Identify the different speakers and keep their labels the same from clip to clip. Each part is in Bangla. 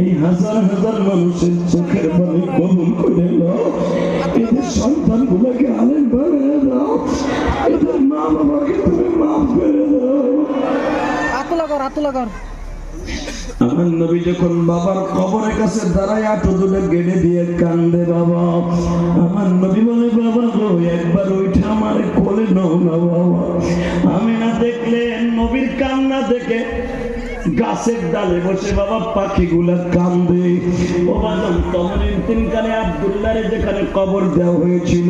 Speaker 1: এই হাজার হাজার মানুষের চোখের পানি কবুল করে নাও। এদের সন্তান গুলোকে আলেম বানিয়ে দাও। এদের মা বাবাকে তুমি মাফ করে দাও। আমার নবী যখন বাবার কবরের কাছে দাঁড়ায় হাঁটু দুটো গেড়ে দিয়ে কান্দে বাবা। আমার নবী বলে বাবা গো একবার ওইটা আমার কোলে নাও না বাবা। আমি না দেখলে নবীর কান্না দেখে গাছের ডালে বসে বাবা পাখিগুলা কান্দে। ও বাজান তখন তিনকালে আব্দুল্লাহর যেখানে কবর দেওয়া হয়েছিল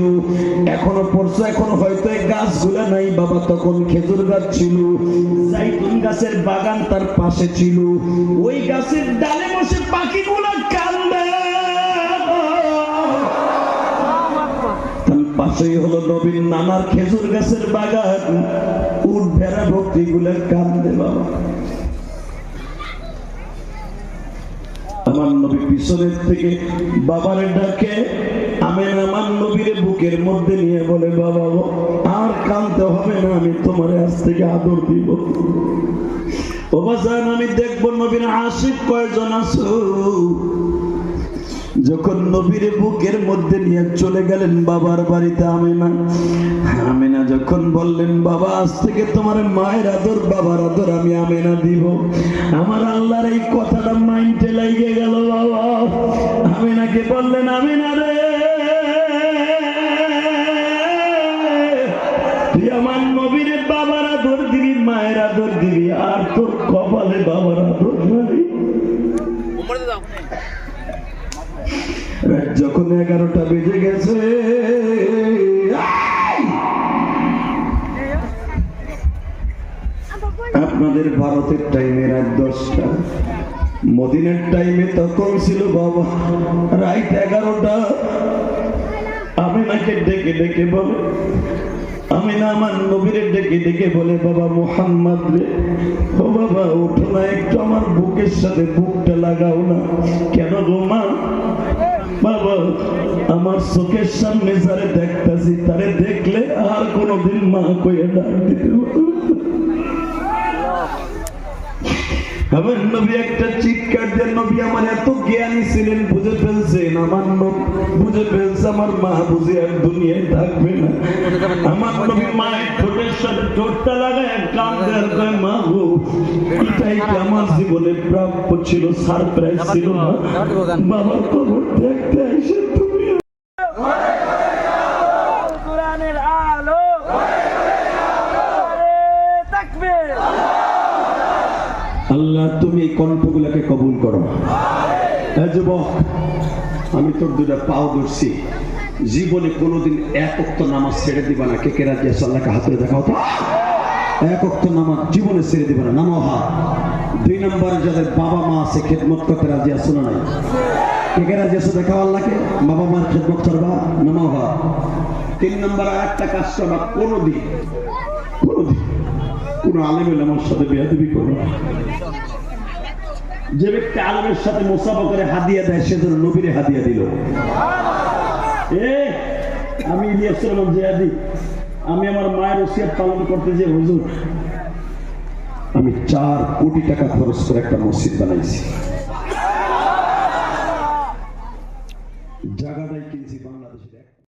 Speaker 1: এখনো পড়ছে, এখন হয়তো এই গাছগুলা নাই বাবা। তখন খেজুর গাছ ছিল, জাইতুন গাছের বাগান তার পাশে ছিল। ওই গাছের ডালে বসে পাখিগুলা কান্দে। তার পাশেই হলো নবীর নানার খেজুর গাছের বাগান। উট ভেড়া ভক্তিগুলা কান্দে বাবা। আমার নবী পিছনের থেকে বাবারে ডাকে। আমি আমার নবীর বুকের মধ্যে নিয়ে বলে বাবা আর কাঁদতে হবে না, আমি তোমার আজ থেকে আদর দিব। ও বাজান আমি দেখবো নবীর আশিক কয়জন আছো। যখন নবীর বুকের মধ্যে নিয়ে চলে গেলেন বাবার বাড়িতে আমেনা যখন বললেন বাবা আজ থেকে তোমার মায়ের আদর বাবার আদর আমি আমেনা দিব। আমার আল্লাহর এই কথাটা মাইন্ডে লাগিয়ে গেল বাবা। আমেনাকে বললেন আমেনা রে তুই আমার নবীর বাবার আদর দিবি, মায়ের আদর দিবি, আর তোর কপালে বাবার আদর নাই। যখন 11টা বেজে গেছে আপনাদের ভারতের টাইমে রাত 10টা, মদিনার টাইমে তখন ছিল বাবা রাত 11টা। আমি নাকি ডেকে ডেকে বলে, আমি না আমার নবীরে ডেকে ডেকে বলে বাবা মুহাম্মদ রে, ও বাবা ওঠো না একটু, আমার বুকের সাথে বুকটা লাগাও না। কেন গো মা? বাবা আমার চোখের সামনে যারে দেখতেছি তারে দেখলে আর কোনদিন মা কইয়া ডাক দিতে পারবো। আমার নবী একটা চিৎকার দেন। নবী আমার এত জ্ঞানী ছিলেন, বুঝে ফেলছেন আমার বুঝে ফেলছে আমার মা বুঝে আর দুনিয়ায় থাকবে না। আমার নবী মায়ের ঠোঁটের সাথে ঠোঁটটা লাগায় কাঁদে আর কয় মা গো এটাই কি আমার জীবনে প্রাপ্য ছিল, সারপ্রাইজ ছিল না? বাবার কবর দেখতে এসে তুমি কোরআনের আলো তাকবীর। আল্লাহ তুমি এই কণ্ঠগুলোকে কবুল করো। যুবক আমি তোর দুটা পাও ধরছি, জীবনে কোনোদিন এক ওয়াক্ত নামাজ ছেড়ে দিবা না। কে কে রাজি আছো? আল্লাহকে হাত তুলে দেখাও তো। এক ওয়াক্ত নামাজ জীবনে ছেড়ে দিবা না, নামাও হাত। 2 নম্বরে যাদের বাবা মা আছে খেদমত করতে রাজি আছো না নাই? কে কে রাজি আছো দেখাও আল্লাহকে। বাবা মার খেদমত করবা, নামাও হাত। 3 নম্বর আর একটা কাজ করবা, কোনোদিন কোন আলেমের আমার সাথে বেয়াদবি করো না। যে ব্যক্তি আলেমের সাথে মুসাফা করে হাদিয়া দেয় সে যেন নবীরে হাদিয়া দিল। আমি ইলিয়াস রহমান জিয়াদি, আমি আমার মায়ের ওসিয়ত পালন করতে যে হুজুর আমি 4 কোটি টাকা খরচ করে একটা মসজিদ বানাইছি।